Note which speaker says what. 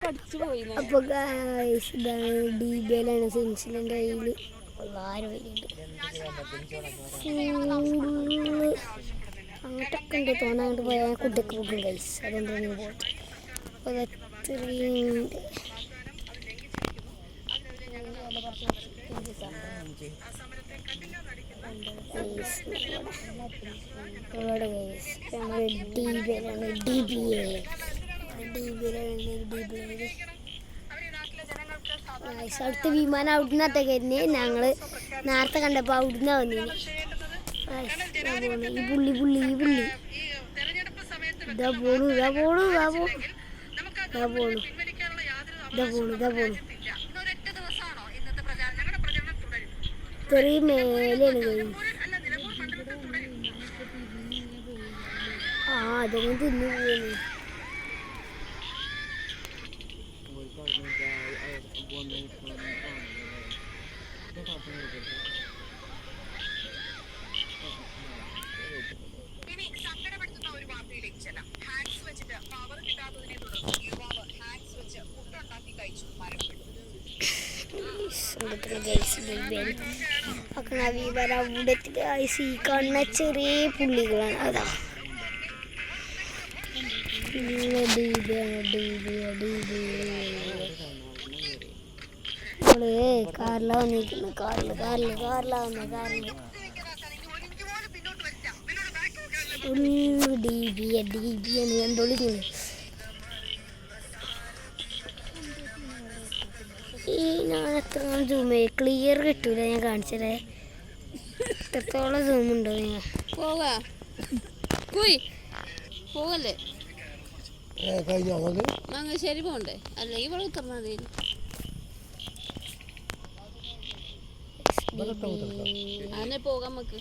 Speaker 1: അപ്പോൾ ഇതാണ് DBയിലാണ് സിൻസിലിൻ്റെ കയ്യിൽ ആരും ഫുള്ള് അങ്ങോട്ടൊക്കെ ഉണ്ട് തോന്നാൻ അങ്ങോട്ട് പോയാൽ കുട്ടിക്ക് പോകും ഗൈസ് അതുകൊണ്ടാണ് പോയിട്ട് അപ്പോൾ അത്രയുണ്ട് ഒരുപാട് ഗൈസ് ഞങ്ങൾ DBയിലാണ് അടുത്ത വിമാനം അവിടുന്നത്തേക്ക് തന്നെ ഞങ്ങൾ നേരത്തെ കണ്ടപ്പോൾ അവിടുന്ന് വന്നിന് ഈ പുള്ളി ഇതാ പോണു ഇത്രയും മേലെയാണ് കഴിഞ്ഞു അതൊന്നും തിന്നു പോകുന്നു കാണുന്ന ചെറിയ പുള്ളികളാണ് അതാ കാറിലാ വന്നിരിക്കുന്നു കാറിലാ DB എന്തോളിക്കുന്നു ഞാൻ എത്ര സൂം ക്ലിയർ കിട്ടൂല ഞാൻ കാണിച്ചതേ എത്രത്തോളം സൂം ഉണ്ടോ ഞാൻ
Speaker 2: പോകല്ലേ ശരി പോണ്ടേ അല്ല ഇവിടെ ഉത്തർന്നത് അങ്ങനെ പോകാം നമുക്ക്